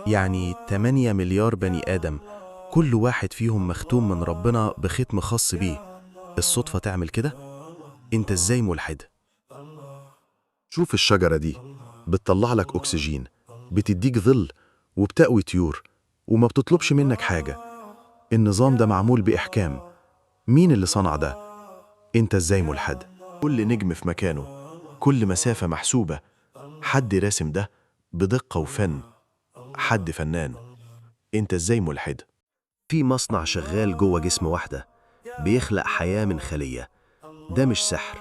يعني 8 مليار بني آدم، كل واحد فيهم مختوم من ربنا بختم خاص بيه. الصدفة تعمل كده؟ انت ازاي ملحد؟ شوف الشجرة دي، بتطلع لك أكسجين، بتديك ظل، وبتقوي طيور، وما بتطلبش منك حاجة. النظام ده معمول بإحكام. مين اللي صنع ده؟ انت ازاي ملحد؟ كل نجم في مكانه، كل مسافة محسوبة. حد راسم ده بدقة وفن، حد فنان. انت ازاي ملحد؟ في مصنع شغال جوه جسم واحدة، بيخلق حياة من خلية. ده مش سحر.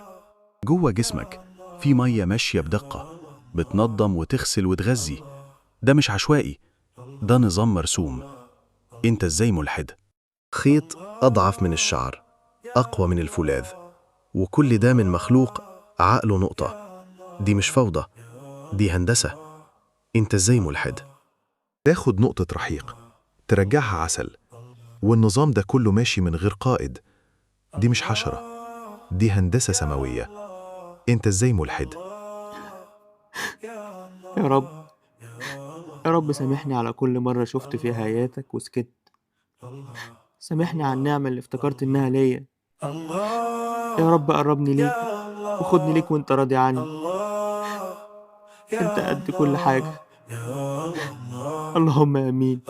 جوه جسمك في مية ماشية بدقة، بتنظم وتغسل وتغذي. ده مش عشوائي، ده نظام مرسوم. انت ازاي ملحد؟ خيط أضعف من الشعر، أقوى من الفولاذ، وكل ده من مخلوق عقله نقطة. دي مش فوضى، دي هندسة. انت ازاي ملحد؟ تاخد نقطة رحيق ترجعها عسل، والنظام ده كله ماشي من غير قائد. دي مش حشرة، دي هندسة سماوية. انت ازاي ملحد؟ يا رب، يا رب سامحني على كل مرة شفت فيها آياتك وسكت. سامحني على النعمة اللي افتكرت إنها ليا. يا رب قربني ليك وخدني ليك وانت راضي عني. انت قد كل حاجة. اللهم آمين.